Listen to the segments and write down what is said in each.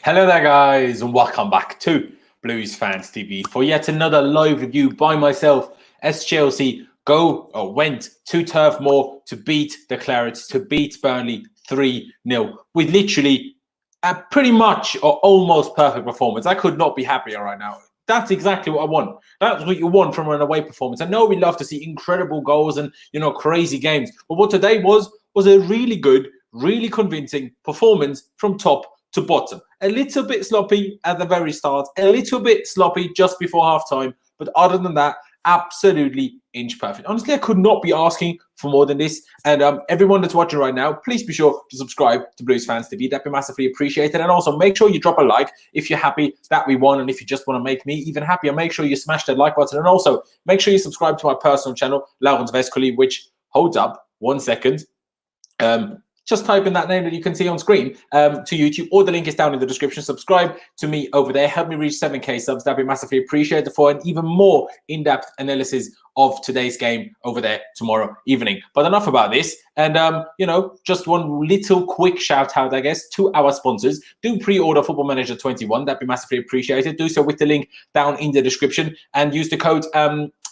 Hello there, guys, and welcome back to Blues Fans TV for yet another live review by myself as Chelsea went to Turf Moor to beat the Clarets, to beat Burnley 3-0 with literally a pretty much or almost perfect performance. I could not be happier right now. That's exactly what I want. That's what you want from an away performance. I know we love to see incredible goals and crazy games, but what today was a really good, really convincing performance from top to bottom. A little bit sloppy at the very start, a little bit sloppy just before halftime, but other than that, absolutely inch perfect. Honestly, I could not be asking for more than this. And everyone that's watching right now, please be sure to subscribe to Blues Fans TV. That'd be massively appreciated. And also make sure you drop a like if you're happy that we won, and if you just want to make me even happier, make sure you smash that like button. And also make sure you subscribe to my personal channel, Laurens Vescoli, which holds up 1 second. Just type in that name that you can see on screen to YouTube, or the link is down in the description. Subscribe to me over there. Help me reach 7K subs. That'd be massively appreciated for an even more in-depth analysis of today's game over there tomorrow evening. But enough about this. And, just one little quick shout out, I guess, to our sponsors. Do pre-order Football Manager 21. That'd be massively appreciated. Do so with the link down in the description and use the code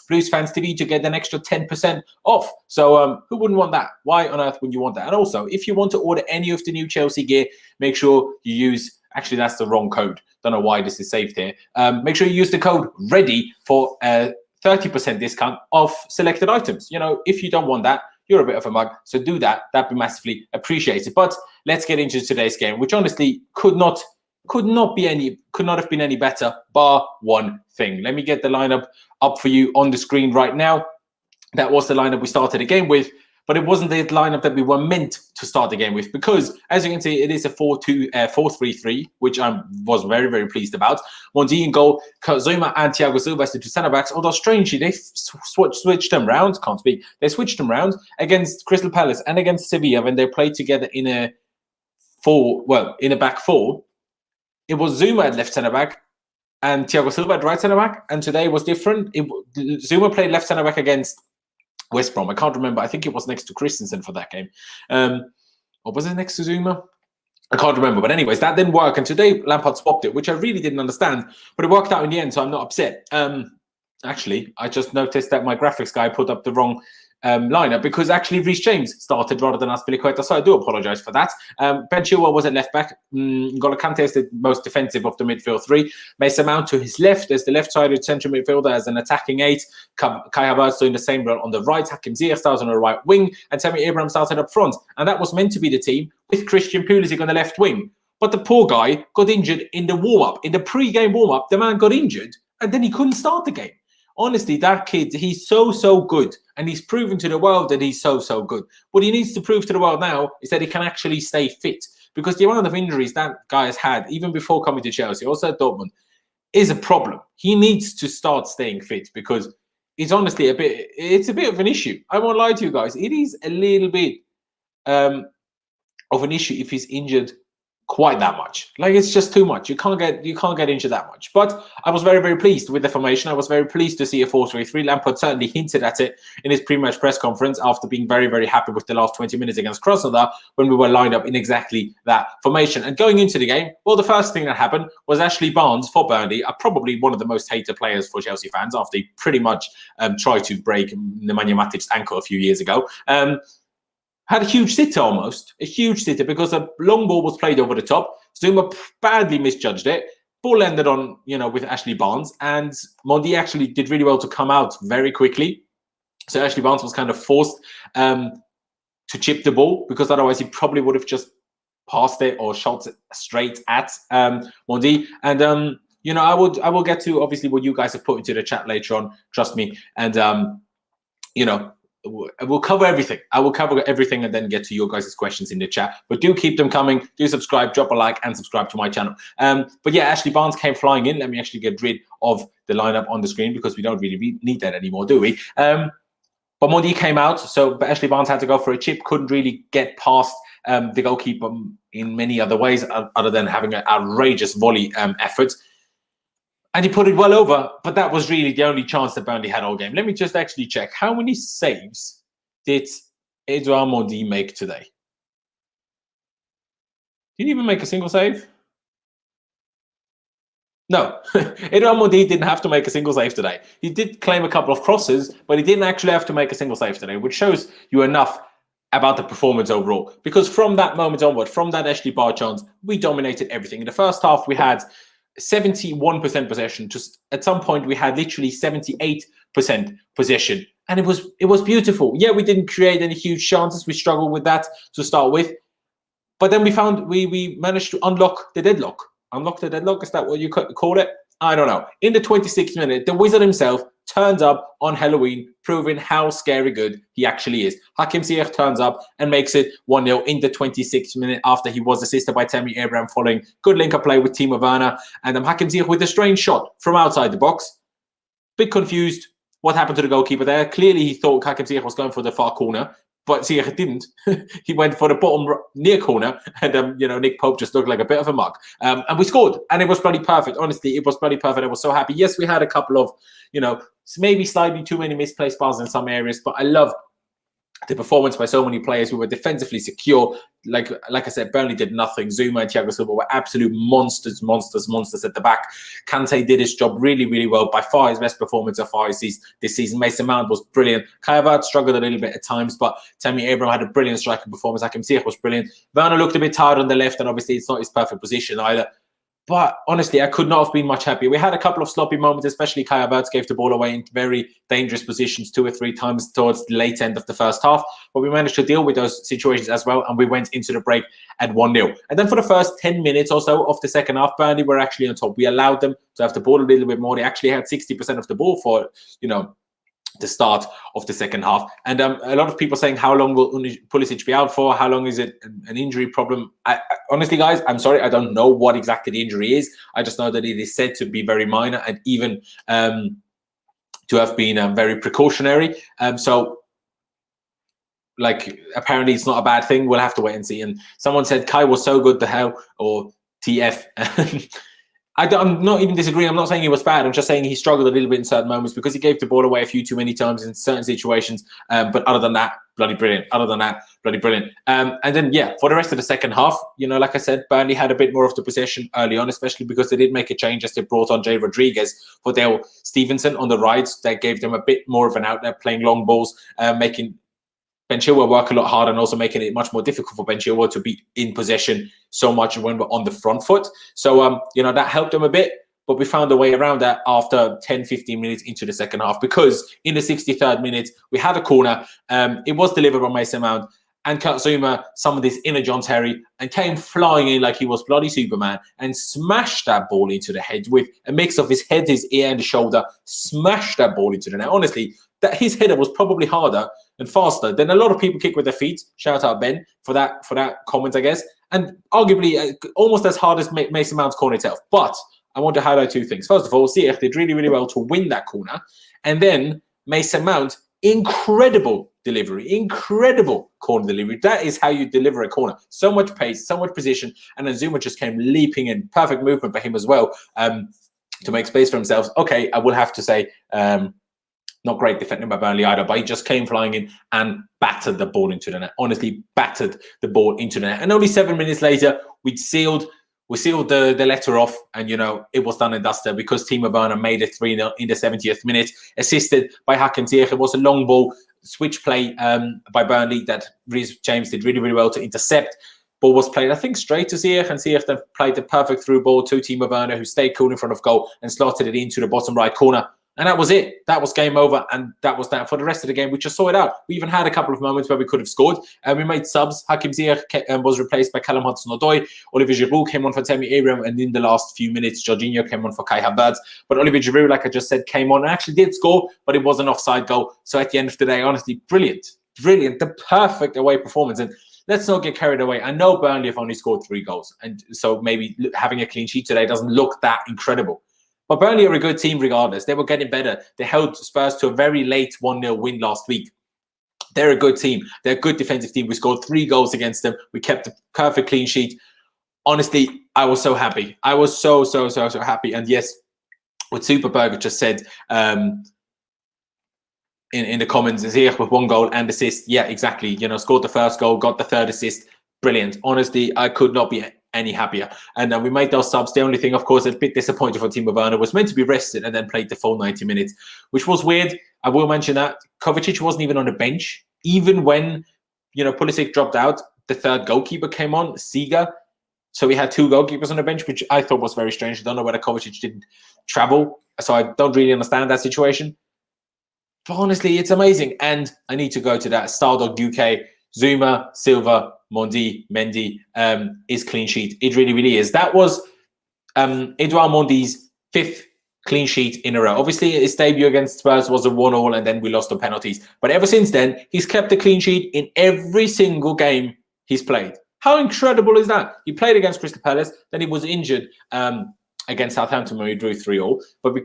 Blues Fans TV to get an extra 10% off. So who wouldn't want that? Why on earth would you want that? And also, if you want to order any of the new Chelsea gear, make sure you use, actually that's the wrong code. Don't know why this is saved here. Make sure you use the code READY for 30% discount off selected items. If you don't want that, you're a bit of a mug. So do that. That'd be massively appreciated. But let's get into today's game, which honestly could not have been any better, bar one thing. Let me get the lineup up for you on the screen right now. That was the lineup we started the game with, but it wasn't the lineup that we were meant to start the game with, because as you can see, it is a 4-3-3, which I was very, very pleased about. Mondi in goal, Zouma and Thiago Silva as the two centre backs, although strangely they switched them round. Can't speak. They switched them round against Crystal Palace and against Sevilla when they played together in a back four. It was Zouma at left centre back and Thiago Silva at right centre back. And today was different. Zouma played left centre back against West Brom. I can't remember. I think it was next to Christensen for that game. Or was it next to Zouma? I can't remember. But anyways, that didn't work. And today Lampard swapped it, which I really didn't understand. But it worked out in the end, so I'm not upset. Actually, I just noticed that my graphics guy put up the wrong lineup, because actually Reece James started rather than Azpilicueta, so I do apologise for that. Ben Chilwell was at left back. Kante is the most defensive of the midfield three. Mason Mount to his left as the left-sided central midfielder as an attacking 8. Kai Havertz doing the same role on the right. Hakim Ziyech starts on the right wing, and Tammy Abraham started up front. And that was meant to be the team with Christian Pulisic on the left wing. But the poor guy got injured in the warm-up. In the pre-game warm-up, the man got injured, and then he couldn't start the game. Honestly, that kid, he's so good. And he's proven to the world that he's so good. What he needs to prove to the world now is that he can actually stay fit. Because the amount of injuries that guy has had, even before coming to Chelsea, also at Dortmund, is a problem. He needs to start staying fit, because it's honestly it's a bit of an issue. I won't lie to you guys. It is a little bit of an issue if he's injured quite that much. Like, it's just too much. You can't get injured that much. But I was very, very pleased with the formation. I was very pleased to see a 4-3-3. Lampard certainly hinted at it in his pre-match press conference after being very, very happy with the last 20 minutes against Krasnodar, when we were lined up in exactly that formation. And going into the game, well, the first thing that happened was Ashley Barnes for Burnley, probably one of the most hated players for Chelsea fans after he pretty much tried to break Nemanja Matic's ankle a few years ago. Had a huge sitter almost, a huge sitter, because a long ball was played over the top. Zouma badly misjudged it. Ball ended on, with Ashley Barnes, and Mondi actually did really well to come out very quickly. So Ashley Barnes was kind of forced to chip the ball, because otherwise he probably would have just passed it or shot it straight at Mondi. And I will get to obviously what you guys have put into the chat later on. Trust me, and we'll cover everything. I will cover everything and then get to your guys' questions in the chat. But do keep them coming. Do subscribe, drop a like, and subscribe to my channel. But yeah, Ashley Barnes came flying in. Let me actually get rid of the lineup on the screen, because we don't really need that anymore, do we? But Mondi came out, so Ashley Barnes had to go for a chip. Couldn't really get past the goalkeeper in many other ways, other than having an outrageous volley effort. And he put it well over, but that was really the only chance that Burnley had all game. Let me just actually check. How many saves did Edouard Mondi make today? Did he even make a single save? No, Edouard Mendy didn't have to make a single save today. He did claim a couple of crosses, but he didn't actually have to make a single save today, which shows you enough about the performance overall. Because from that moment onward, from that Ashley Barr chance, we dominated everything. In the first half, we had 71% possession. Just at some point, we had literally 78% possession, and it was beautiful. Yeah, we didn't create any huge chances. We struggled with that to start with, but then we managed to unlock the deadlock. Unlock the deadlock, is that what you call it? I don't know. In the 26th minute, the wizard himself turns up on Halloween, proving how scary good he actually is. Hakim Ziyech turns up and makes it 1-0 in the 26th minute after he was assisted by Tammy Abraham following good link-up play with Timo Werner. And Hakim Ziyech with a strange shot from outside the box. Bit confused what happened to the goalkeeper there. Clearly, he thought Hakim Ziyech was going for the far corner, but Ziyech didn't. He went for the bottom near corner, and Nick Pope just looked like a bit of a mug. And we scored, and it was bloody perfect. Honestly, it was bloody perfect. I was so happy. Yes, we had a couple of, maybe slightly too many misplaced passes in some areas, but I love the performance by so many players. We were defensively secure. Like I said, Burnley did nothing. Zouma and Thiago Silva were absolute monsters at the back. Kante did his job really, really well. By far his best performance so far this season. Mason Mount was brilliant. Clarets struggled a little bit at times, but Tammy Abraham had a brilliant striking performance. Hakim Ziyech was brilliant. Werner looked a bit tired on the left, and obviously it's not his perfect position either. But honestly, I could not have been much happier. We had a couple of sloppy moments, especially Kai Havertz gave the ball away in very dangerous positions 2 or 3 times towards the late end of the first half. But we managed to deal with those situations as well, and we went into the break at 1-0. And then for the first 10 minutes or so of the second half, Burnley were actually on top. We allowed them to have the ball a little bit more. They actually had 60% of the ball for, the start of the second half. And a lot of people saying, how long will Pulisic be out for? How long is it an injury problem? Honestly, guys, I'm sorry, I don't know what exactly the injury is. I just know that it is said to be very minor and even to have been very precautionary. So apparently it's not a bad thing. We'll have to wait and see. And someone said Kai was so good, the hell, or TF. I'm not even disagreeing. I'm not saying he was bad. I'm just saying he struggled a little bit in certain moments because he gave the ball away a few too many times in certain situations. But other than that, bloody brilliant. And then, for the rest of the second half, like I said, Burnley had a bit more of the possession early on, especially because they did make a change as they brought on Jay Rodriguez for Dale Stevenson on the right. That gave them a bit more of an outlet, playing long balls, making Ben Chilwell work a lot harder, and also making it much more difficult for Ben Chilwell to be in possession so much when we're on the front foot. So, that helped them a bit, but we found a way around that after 10, 15 minutes into the second half, because in the 63rd minute, we had a corner. It was delivered by Mason Mount, and Kurt Zouma summoned this inner John Terry and came flying in like he was bloody Superman and smashed that ball into the head with a mix of his head, his ear, and the shoulder. Smashed that ball into the net. Honestly, that his header was probably harder and faster than a lot of people kick with their feet. Shout out Ben for that comment, I guess. And arguably almost as hard as Mason Mount's corner itself. But I want to highlight 2 things. First of all, Ziyech did really, really well to win that corner. And then Mason Mount, incredible delivery, incredible corner delivery. That is how you deliver a corner. So much pace, so much position. And then Zouma just came leaping in. Perfect movement by him as well to make space for himself. Okay, I will have to say, not great defending by Burnley either, but he just came flying in and battered the ball into the net. Honestly, battered the ball into the net. And only 7 minutes later, we sealed the letter off, and it was done and dusted because Timo Werner made it 3-0 in the 70th minute, assisted by Hakim Ziyech. It was a long ball switch play by Burnley that Reece James did really, really well to intercept. Ball was played, I think, straight to Ziyech, and Ziyech then played the perfect through ball to Timo Werner, who stayed cool in front of goal and slotted it into the bottom right corner. And that was it. That was game over, and that was that. For the rest of the game, we just saw it out. We even had a couple of moments where we could have scored. We made subs. Hakim Ziyech was replaced by Callum Hudson-Odoi. Olivier Giroud came on for Tammy Abraham, and in the last few minutes, Jorginho came on for Kai Havertz. But Olivier Giroud, like I just said, came on and actually did score, but it was an offside goal. So at the end of the day, honestly, brilliant. The perfect away performance. And let's not get carried away. I know Burnley have only scored 3 goals, and so maybe having a clean sheet today doesn't look that incredible. But Burnley are a good team regardless. They were getting better. They held Spurs to a very late 1-0 win last week. They're a good team. They're a good defensive team. We scored 3 goals against them. We kept a perfect clean sheet. Honestly, I was so happy. I was so happy. And yes, what Superburger just said in the comments, Ziyech with 1 goal and assist. Yeah, exactly. Scored the first goal, got the 3rd assist. Brilliant. Honestly, I could not be any happier. And we made those subs. The only thing, of course, a bit disappointing for Timo Werner was meant to be rested and then played the full 90 minutes, which was weird. I will mention that Kovacic wasn't even on the bench. Even when, Pulisic dropped out, the third goalkeeper came on, Siga. So we had 2 goalkeepers on the bench, which I thought was very strange. I don't know whether Kovacic didn't travel. So I don't really understand that situation. But honestly, it's amazing. And I need to go to that Stardog UK. Zouma, Silva, Mendy is clean sheet. It really, really is. That was Edouard Mendy's 5th clean sheet in a row. Obviously, his debut against Spurs was a 1-1 and then we lost on penalties. But ever since then, he's kept a clean sheet in every single game he's played. How incredible is that? He played against Crystal Palace, then he was injured against Southampton when we drew 3-3, but we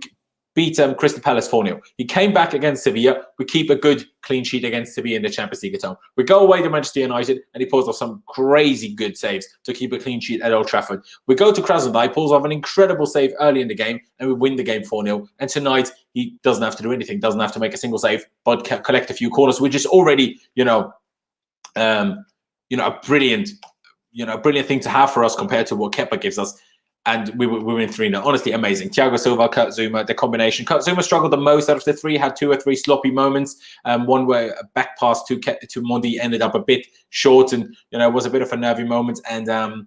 beat Crystal Palace 4-0. He came back against Sevilla. We keep a good clean sheet against Sevilla in the Champions League at home. We go away to Manchester United and he pulls off some crazy good saves to keep a clean sheet at Old Trafford. We go to Krasnodar, pulls off an incredible save early in the game and we win the game 4-0. And tonight he doesn't have to do anything, doesn't have to make a single save, but collect a few corners, which is already, a brilliant thing to have for us compared to what Kepa gives us. And we win 3-0. Honestly, amazing. Thiago Silva, Kurt Zouma, the combination. Kurt Zouma struggled the most out of the 3, had 2 or 3 sloppy moments. One where a back pass to Mendy ended up a bit short and, was a bit of a nervy moment. And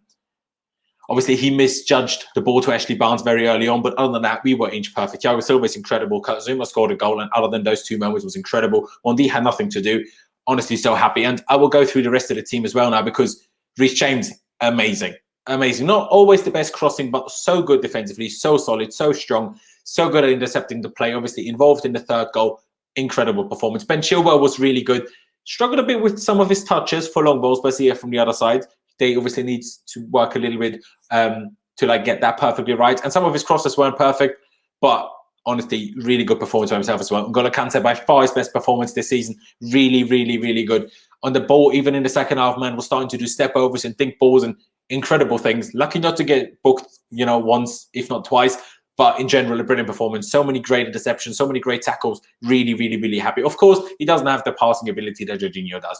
obviously, he misjudged the ball to Ashley Barnes very early on. But other than that, we were inch perfect. Thiago Silva is incredible. Kurt Zouma scored a goal. And other than those 2 moments, was incredible. Mendy had nothing to do. Honestly, so happy. And I will go through the rest of the team as well now because Reece James, amazing. Amazing. Not always the best crossing, but so good defensively, so solid, so strong, so good at intercepting the play. Obviously involved in the 3rd goal. Incredible performance. Ben Chilwell was really good. Struggled a bit with some of his touches for long balls, but see from the other side. They obviously needs to work a little bit to get that perfectly right. And some of his crosses weren't perfect, but honestly, really good performance by himself as well. N'Golo Kante, by far his best performance this season. Really, really, really good. On the ball, even in the second half, man, was starting to do step overs and think balls and incredible things. Lucky not to get booked, once, if not twice. But in general, a brilliant performance. So many great interceptions, so many great tackles. Really, really, really happy. Of course, he doesn't have the passing ability that Jorginho does.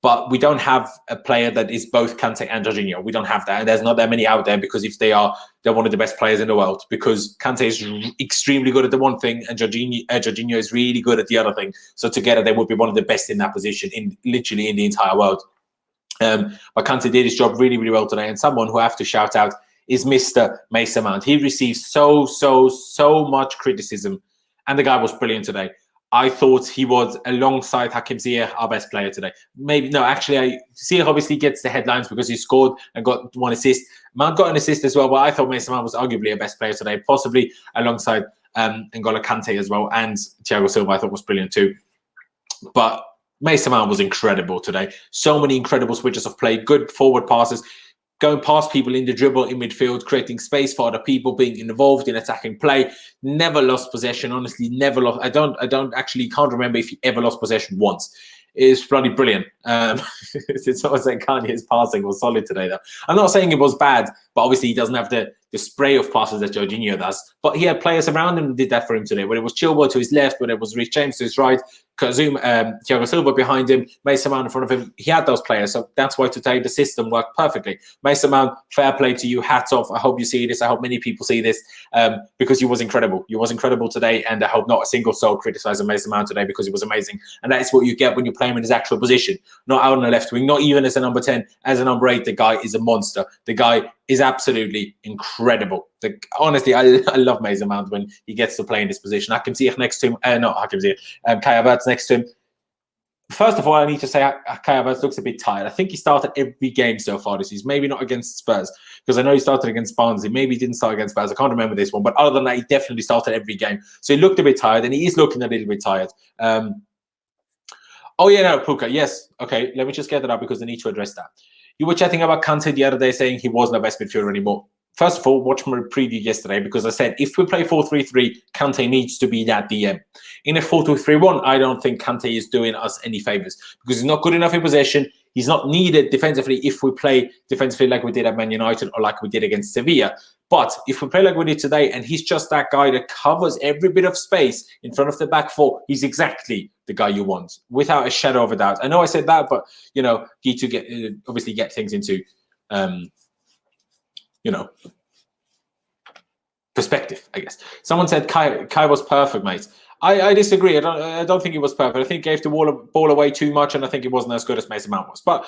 But we don't have a player that is both Kante and Jorginho. We don't have that. And there's not that many out there because if they are, they're one of the best players in the world because Kante is extremely good at the one thing and Jorginho is really good at the other thing. So together they would be one of the best in that position literally in the entire world. But Kante did his job really, really well today. And someone who I have to shout out is Mr. Mason Mount. He received so much criticism. And the guy was brilliant today. I thought he was, alongside Hakim Ziyech, our best player today. Ziyech obviously gets the headlines because he scored and got 1 assist. Mount got an assist as well, but I thought Mason Mount was arguably a best player today, possibly alongside N'Golo Kante as well. And Thiago Silva I thought was brilliant too. But Mason Mount was incredible today. So many incredible switches of play, good forward passes, going past people in the dribble in midfield, creating space for other people, being involved in attacking play. Never lost possession. Honestly, never lost. Can't remember if he ever lost possession once. It's bloody brilliant. It's almost like Kanye's passing was solid today, though. I'm not saying it was bad, but obviously he doesn't have the spray of passes that Jorginho does. But he had players around him who did that for him today. Whether it was Chilwell to his left, whether it was Reece James to his right, Thiago Silva behind him, Mason Mount in front of him. He had those players, so that's why today the system worked perfectly. Mason Mount, fair play to you, hats off. I hope you see this. I hope many people see this because he was incredible. He was incredible today, and I hope not a single soul criticizing Mason Mount today because he was amazing. And that is what you get when you play him in his actual position, not out on the left wing, not even as a number 10, as a number 8. The guy is a monster. The guy is absolutely incredible. Honestly, I love Mason Mount when he gets to play in this position. Hakim Ziyech next to him, not Hakim Ziyech, Kai Havertz next to him. First of all, I need to say Kai Havertz looks a bit tired. I think he started every game so far this season. Maybe not against Spurs, because I know he started against Barnsley. Maybe he didn't start against Spurs. I can't remember this one. But other than that, he definitely started every game. So he looked a bit tired, and he is looking a little bit tired. Puka, yes. Okay, let me just get that up because I need to address that. You were chatting about Kante the other day saying he wasn't our best midfielder anymore. First of all, watch my preview yesterday because I said if we play 4-3-3, Kante needs to be that DM. In a 4-2-3-1, I don't think Kante is doing us any favours because he's not good enough in possession. He's not needed defensively if we play defensively like we did at Man United or like we did against Sevilla. But if we play like we did today and he's just that guy that covers every bit of space in front of the back four, he's exactly the guy you want without a shadow of a doubt. I know I said that, but, you need to obviously get things into perspective, I guess. Someone said Kai was perfect, mate. I disagree. I don't think he was perfect. I think he gave the ball away too much, and I think it wasn't as good as Mason Mount was. But,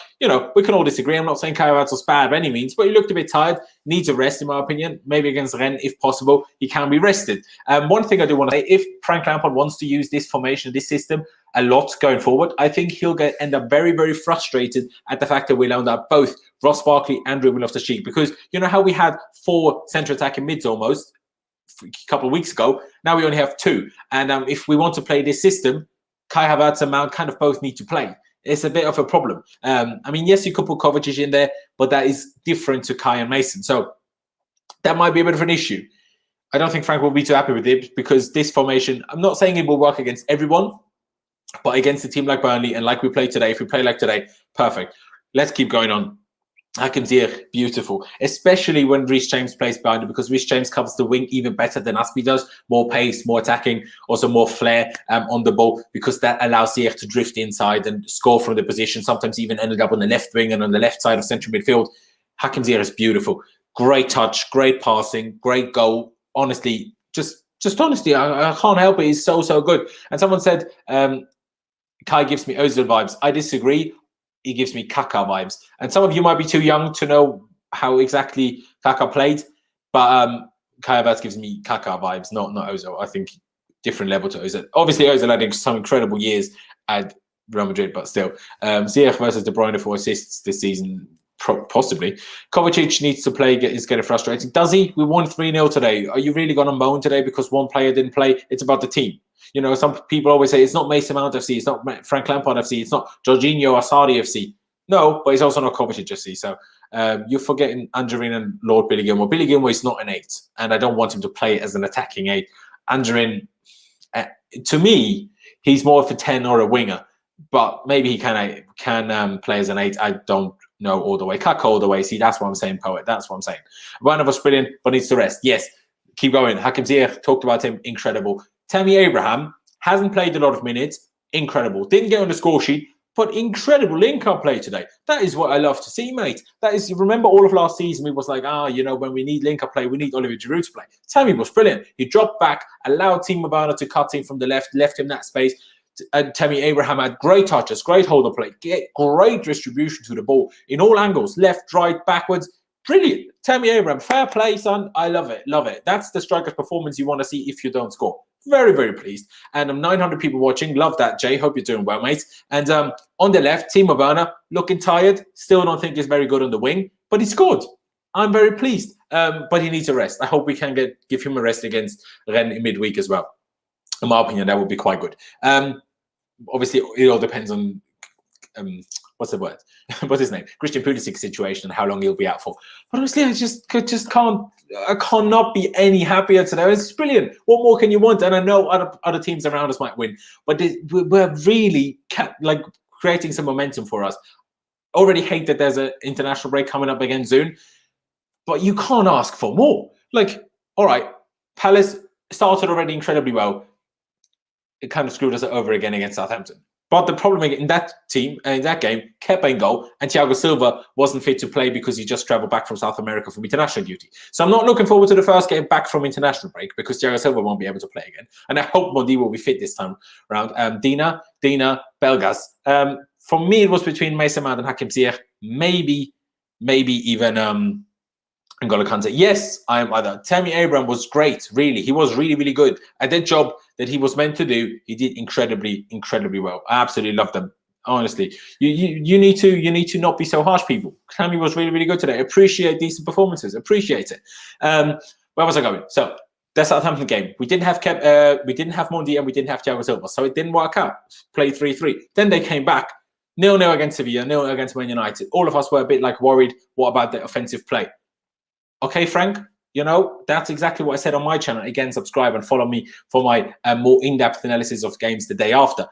we can all disagree. I'm not saying Kai Havertz was bad by any means, but he looked a bit tired. Needs a rest, in my opinion. Maybe against Rennes, if possible, he can be rested. One thing I do want to say, if Frank Lampard wants to use this formation, this system, a lot going forward, I think he'll end up very, very frustrated at the fact that we'll end up both Ross Barkley and Ruben Loftus-Cheek. Because you know how we had 4 centre attacking mids almost a couple of weeks ago? Now we only have 2. And if we want to play this system, Kai Havertz and Mount kind of both need to play. It's a bit of a problem. Yes, you could put Kovacic in there, but that is different to Kai and Mason. So that might be a bit of an issue. I don't think Frank will be too happy with it because this formation, I'm not saying it will work against everyone, but against a team like Burnley and like we played today, if we play like today, perfect. Let's keep going on. Hakim Ziyech, beautiful, especially when Reece James plays behind him, because Reece James covers the wing even better than Aspi does. More pace, more attacking, also more flair on the ball, because that allows Ziyech to drift inside and score from the position, sometimes even ended up on the left wing and on the left side of central midfield. Hakim Ziyech is beautiful. Great touch, great passing, great goal. Honestly, just honestly, I can't help it. He's so good. And someone said, Kai gives me Ozil vibes. I disagree. He gives me Kaka vibes. And some of you might be too young to know how exactly Kaka played, but Kai Havertz gives me Kaka vibes, not Ozil. I think different level to Ozil. Obviously, Ozil had some incredible years at Real Madrid, but still. Ziyech versus De Bruyne for assists this season, possibly. Kovacic needs to play, is getting frustrating. Does he? We won 3-0 today. Are you really going to moan today because one player didn't play? It's about the team. Some people always say it's not Mason Mount FC, it's not Frank Lampard FC, it's not Jorginho Asadi FC. No, but it's also not Kovacic FC. So you're forgetting Angerin and Lord Billy Gilmore. Billy Gilmore is not an 8, and I don't want him to play as an attacking 8. Angerin, to me, he's more of a 10 or a winger, but maybe he can play as an 8. I don't know all the way. Kaka all the way. See, that's what I'm saying, poet. That's what I'm saying. Werner was brilliant, but needs to rest. Yes, keep going. Hakim Ziyech, talked about him, incredible. Tammy Abraham hasn't played a lot of minutes, incredible. Didn't get on the score sheet, but incredible link-up play today. That is what I love to see, mate. That is, remember all of last season, we was like, when we need link-up play, we need Olivier Giroud to play. Tammy was brilliant. He dropped back, allowed Timo Werner to cut in from the left him that space. And Tammy Abraham had great touches, great holder play, great distribution to the ball in all angles, left, right, backwards. Brilliant. Tammy Abraham, fair play, son. I love it. Love it. That's the striker's performance you want to see if you don't score. Very, very pleased. And 900 people watching. Love that, Jay. Hope you're doing well, mate. And on the left, Timo Werner, looking tired. Still don't think he's very good on the wing, but he scored. I'm very pleased. But he needs a rest. I hope we can give him a rest against Rennes in midweek as well. In my opinion, that would be quite good. Obviously, it all depends on what's the word? What's his name? Christian Pulisic situation and how long he'll be out for. But honestly, I cannot be any happier today. It's brilliant. What more can you want? And I know other teams around us might win, but we're really creating some momentum for us. Already hate that there's an international break coming up again soon, but you can't ask for more. All right, Palace started already incredibly well. It kind of screwed us over again against Southampton. But the problem in that team, in that game, kept in goal, and Thiago Silva wasn't fit to play because he just travelled back from South America from international duty. So I'm not looking forward to the first game back from international break because Thiago Silva won't be able to play again. And I hope Mondi will be fit this time around. Dina, Belgas. For me, it was between Mason Mount and Hakim Ziyech. Maybe even N'Golo Kante. Yes, I am either. Tammy Abraham was great, really. He was really, really good. At that job that he was meant to do, he did incredibly, incredibly well. I absolutely loved them. Honestly. You need to not be so harsh, people. Tammy was really, really good today. Appreciate decent performances. Appreciate it. Where was I going? So the Southampton game. We didn't have Mondi and we didn't have Thiago Silva. So it didn't work out. Played 3-3. Then they came back. 0-0 against Sevilla, 0-0 against Man United. All of us were a bit worried. What about the offensive play? Okay, Frank, that's exactly what I said on my channel. Again, subscribe and follow me for my more in-depth analysis of games the day after.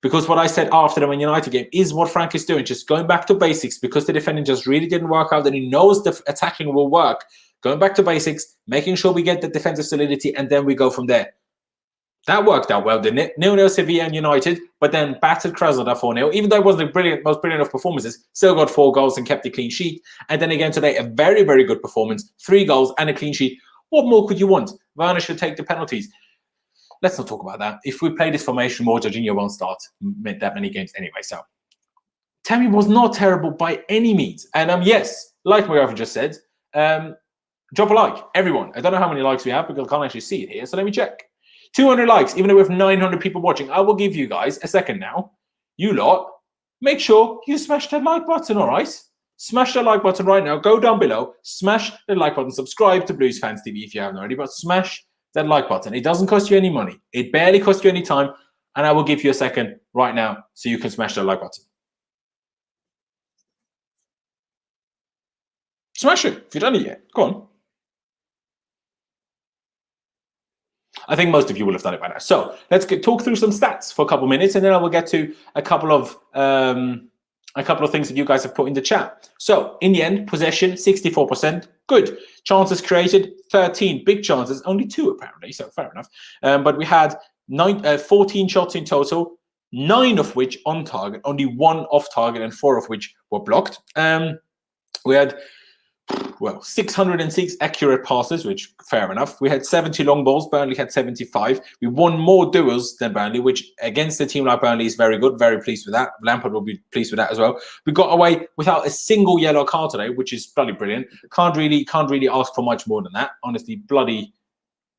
Because what I said after the Man United game is what Frank is doing, just going back to basics because the defending just really didn't work out and he knows the attacking will work. Going back to basics, making sure we get the defensive solidity and then we go from there. That worked out well, didn't it? 0-0 Sevilla and United, but then battered Krasnodar 4-0. Even though it wasn't the most brilliant of performances, still got 4 goals and kept a clean sheet. And then again today, a very, very good performance. 3 goals and a clean sheet. What more could you want? Werner should take the penalties. Let's not talk about that. If we play this formation more, Jorginho won't start that many games anyway. So Tammy was not terrible by any means. And yes, like my girlfriend just said, drop a like, everyone. I don't know how many likes we have because I can't actually see it here. So let me check. 200 likes, even though we have 900 people watching. I will give you guys a second now. You lot, make sure you smash that like button, all right? Smash that like button right now. Go down below, smash the like button. Subscribe to Blues Fans TV if you haven't already, but smash that like button. It doesn't cost you any money. It barely costs you any time. And I will give you a second right now so you can smash that like button. Smash it if you've done it yet. Go on. I think most of you will have done it by now. So let's talk through some stats for a couple of minutes, and then I will get to a couple of things that you guys have put in the chat. So in the end, possession 64%, good. Chances created 13, big chances, only 2 apparently. So fair enough. But we had 14 shots in total, 9 of which on target, only 1 off target, and 4 of which were blocked. We had 606 accurate passes, which fair enough. We had 70 long balls. Burnley had 75. We won more duels than Burnley, which against a team like Burnley is very good. Very pleased with that. Lampard will be pleased with that as well. We got away without a single yellow card today, which is bloody brilliant. Can't really ask for much more than that. Honestly, bloody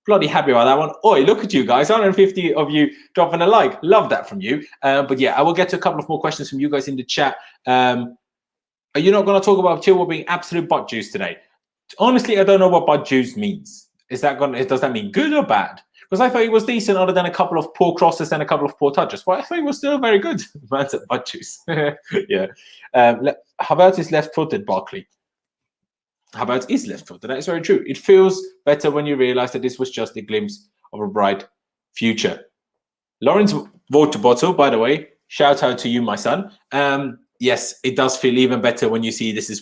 happy about that one. Oi, look at you guys. 150 of you dropping a like. Love that from you. But yeah, I will get to a couple of more questions from you guys in the chat. Are you not going to talk about Chilwell being absolute butt juice today? Honestly, I don't know what butt juice means. Does that mean good or bad? Because I thought he was decent other than a couple of poor crosses and a couple of poor touches. But I thought he was still very good. Man said butt juice. Yeah. Havertz is left-footed, Barkley. Havertz is left-footed. That is very true. It feels better when you realize that this was just a glimpse of a bright future. Lawrence Water Bottle, by the way, shout out to you, my son. Yes, it does feel even better when you see this is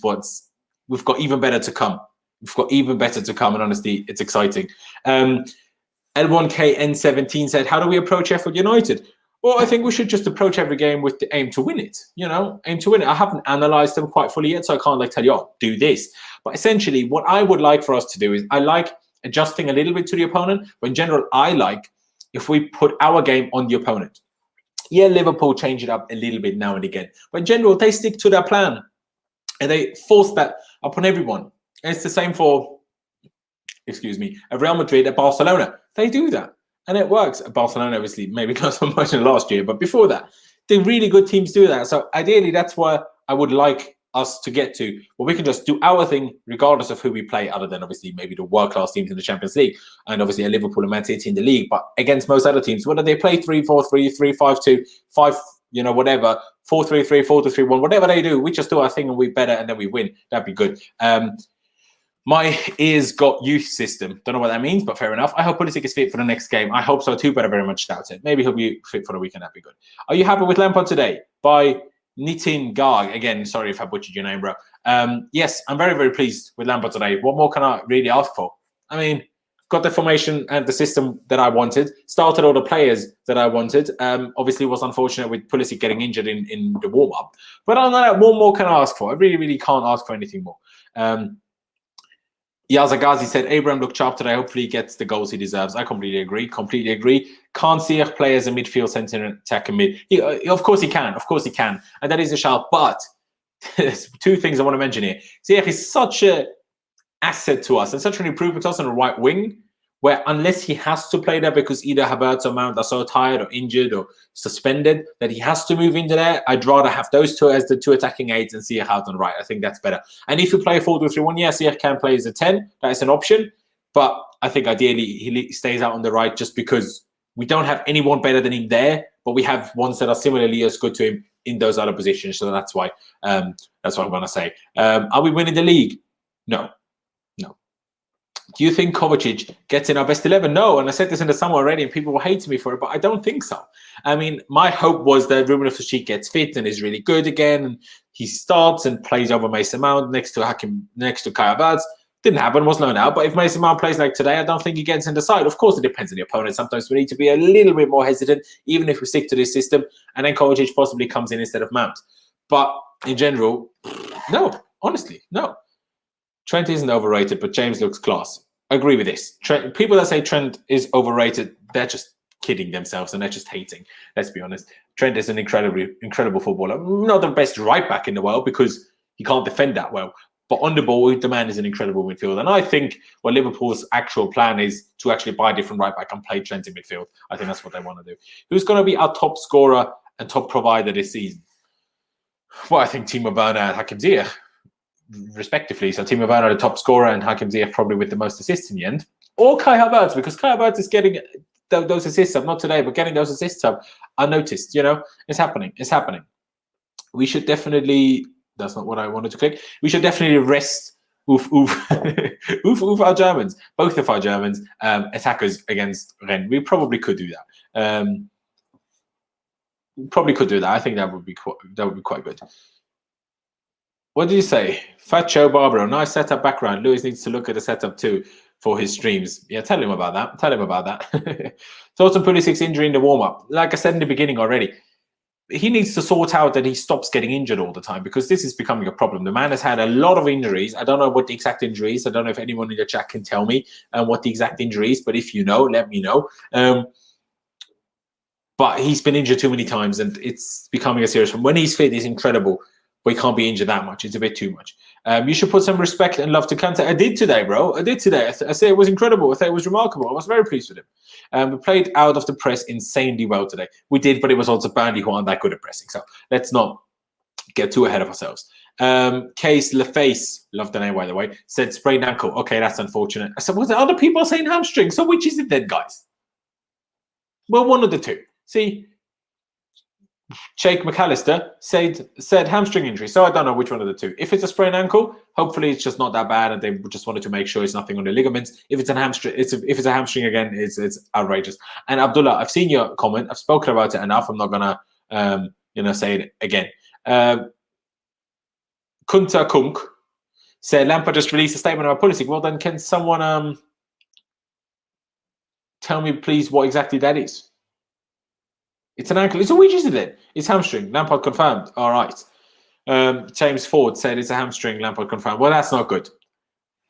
we've got even better to come. We've got even better to come, and honestly, it's exciting. L1KN17 said, how do we approach Sheffield United? Well, I think we should just approach every game with the aim to win it. Aim to win it. I haven't analysed them quite fully yet, so I can't tell you, do this. But essentially, what I would like for us to do is I like adjusting a little bit to the opponent, but in general, I like if we put our game on the opponent. Yeah, Liverpool change it up a little bit now and again. But in general, they stick to their plan. And they force that upon everyone. And it's the same for, Real Madrid at Barcelona. They do that. And it works. At Barcelona, obviously, maybe not so much in last year. But before that, the really good teams do that. So ideally, that's where I would like us to get to, where we can just do our thing regardless of who we play, other than obviously maybe the world-class teams in the Champions League and obviously a Liverpool and Man City in the league. But against most other teams, whether they play 3-4-3, 3-5-2, 5, whatever, 4-3-3, 4-2-3-1, whatever they do, we just do our thing and we better and then we win. That'd be good. My ears got youth system. Don't know what that means, but fair enough. I hope Pulisic is fit for the next game. I hope so too, but I very much doubt it. Maybe he'll be fit for the weekend. That'd be good. Are you happy with Lampard today? By Nitin Garg. Again, sorry if I butchered your name, bro. Yes, I'm very, very pleased with Lampard today. What more can I really ask for? I mean, got the formation and the system that I wanted. Started all the players that I wanted. Obviously, it was unfortunate with Pulisic getting injured in the warm-up. But other than that, what more can I ask for? I really, really can't ask for anything more. Yazagazi said, Abraham looked sharp today. Hopefully he gets the goals he deserves. I completely agree. Can't see if players in midfield, centre, and attack and mid. Of course he can. And that is a shout. But there's 2 things I want to mention here. Ziyech is such an asset to us and such an improvement to us on the right wing, where unless he has to play there because either Havertz or Mount are so tired or injured or suspended that he has to move into there, I'd rather have those 2 as the 2 attacking aids and Ziyech out on the right. I think that's better. And if you play a 4-2-3-1, yes, Ziyech can play as a 10. That is an option. But I think ideally he stays out on the right just because we don't have anyone better than him there, but we have ones that are similarly as good to him in those other positions. So that's why I'm going to say. Are we winning the league? No. Do you think Kovacic gets in our best 11? No, and I said this in the summer already, and people will hate me for it, but I don't think so. I mean, my hope was that Ruben Loftus-Cheek gets fit and is really good again, and he starts and plays over Mason Mount next to Kai Havertz. Didn't happen, was loaned out. But if Mason Mount plays like today, I don't think he gets in the side. Of course, it depends on the opponent. Sometimes we need to be a little bit more hesitant, even if we stick to this system. And then Kovacic possibly comes in instead of Mount. But in general, no. Honestly, no. Trent isn't overrated, but James looks class. I agree with this. People that say Trent is overrated, they're just kidding themselves and they're just hating. Let's be honest. Trent is an incredible footballer. Not the best right back in the world because he can't defend that well. But on the ball, the man is an incredible midfielder. And I think what Liverpool's actual plan is to actually buy a different right back and play Trent in midfield. I think that's what they want to do. Who's going to be our top scorer and top provider this season? Well, I think Timo, Werner and Hakim Ziyech, respectively. So Timo Werner the top scorer and Hakim Ziyech probably with the most assists in the end. Or Kai Havertz, because Kai Havertz is getting those assists up, not today, but getting those assists up unnoticed. You know, it's happening. It's happening. We should definitely... That's not what I wanted to click. We should definitely rest our Germans, both of our Germans, attackers against Rennes. We probably could do that. Probably could do that. I think that would be quite good. What did you say? Fat Joe Barbaro, nice setup background. Lewis needs to look at the setup too for his streams. Yeah, tell him about that. Tell him about that. Thoughts on Pulisic's injury in the warm-up. Like I said in the beginning already, he needs to sort out that he stops getting injured all the time because this is becoming a problem. The man has had a lot of injuries. I don't know what the exact injury is. I don't know if anyone in the chat can tell me what the exact injury is, but if you know, let me know. But he's been injured too many times and it's becoming a serious one. When he's fit, he's incredible, but he can't be injured that much. It's a bit too much. You should put some respect and love to Kante. I did today, bro. I did today. I say it was incredible. I thought it was remarkable. I was very pleased with him. We played out of the press insanely well today. We did, but it was also Burnley who aren't that good at pressing. So let's not get too ahead of ourselves. Case LaFace, love the name by the way, said sprained ankle. Okay, that's unfortunate. I said, well, the other people are saying hamstring. So which is it then, guys? Well, one of the two. See, Jake McAllister said hamstring injury. So I don't know which one of the two. If it's a sprained ankle, hopefully it's just not that bad, and they just wanted to make sure it's nothing on the ligaments. If it's a hamstring, if it's a hamstring again, it's outrageous. And Abdullah, I've seen your comment. I've spoken about it enough. I'm not gonna say it again. Kunta Kunk said Lampard just released a statement about Pulisic. Well, then can someone tell me please what exactly that is? It's an ankle. So which is it then? It's hamstring. Lampard confirmed. All right. James Ford said it's a hamstring. Lampard confirmed. Well, that's not good.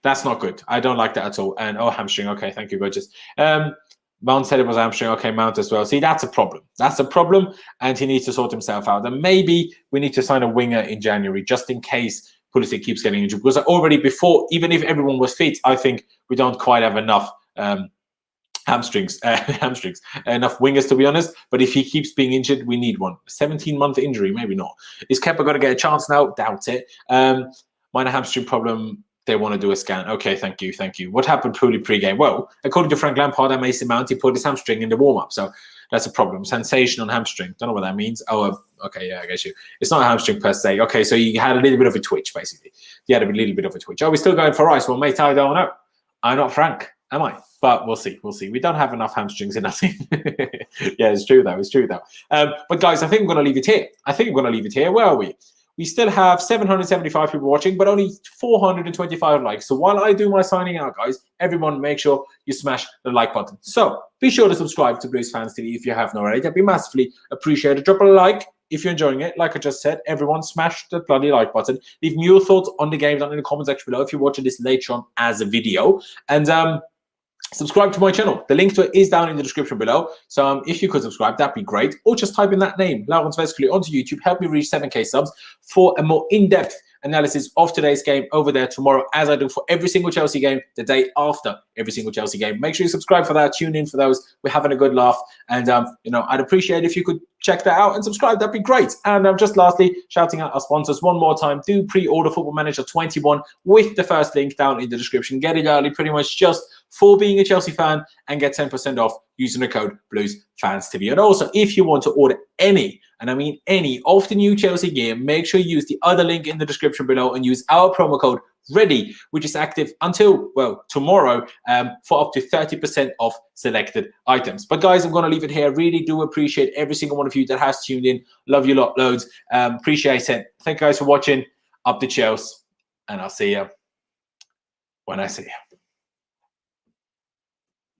That's not good. I don't like that at all. And hamstring. Okay, thank you, gorgeous. Mount said it was hamstring. Okay, Mount as well. See, that's a problem. That's a problem, and he needs to sort himself out. And maybe we need to sign a winger in January just in case Pulisic keeps getting injured. Because already before, even if everyone was fit, I think we don't quite have enough hamstrings, enough wingers to be honest. But if he keeps being injured, we need one. 17-month injury, maybe not. Is Kepa going to get a chance now? Doubt it. Minor hamstring problem. They want to do a scan. Okay, thank you. What happened truly pre-game? Well, according to Frank Lampard and Mason Mount, he pulled his hamstring in the warm-up, so that's a problem. Sensation on hamstring. Don't know what that means. Oh, okay, yeah, I guess you. It's not a hamstring per se. Okay, so you had a little bit of a twitch, basically. You had a little bit of a twitch. Are we still going for Rice? Well, mate, I don't know. I'm not Frank, am I? But we'll see. We'll see. We don't have enough hamstrings in our team. Yeah, it's true, though. But, guys, I think I'm going to leave it here. Where are we? We still have 775 people watching, but only 425 likes. So while I do my signing out, guys, everyone make sure you smash the like button. So be sure to subscribe to Blues Fans TV if you haven't already. That'd be massively appreciated. Drop a like if you're enjoying it. Like I just said, everyone smash the bloody like button. Leave me your thoughts on the game down in the comment section below if you're watching this later on as a video. And subscribe to my channel. The link to it is down in the description below. So if you could subscribe, that'd be great. Or just type in that name, Laurens Vescoli, onto YouTube. Help me reach 7K subs for a more in-depth analysis of today's game over there tomorrow, as I do for every single Chelsea game, the day after every single Chelsea game. Make sure you subscribe for that. Tune in for those. We're having a good laugh. And, I'd appreciate if you could check that out and subscribe. That'd be great. And just lastly, shouting out our sponsors one more time. Do pre-order Football Manager 21 with the first link down in the description. Get it early, pretty much just for being a Chelsea fan, and get 10% off using the code BluesFansTV. And also, if you want to order any, and I mean any, of the new Chelsea gear, make sure you use the other link in the description below and use our promo code READY, which is active until, well, tomorrow, for up to 30% off selected items. But guys, I'm going to leave it here. Really do appreciate every single one of you that has tuned in. Love you lot loads. Appreciate it. Thank you guys for watching. Up the Chelsea, and I'll see you when I see you.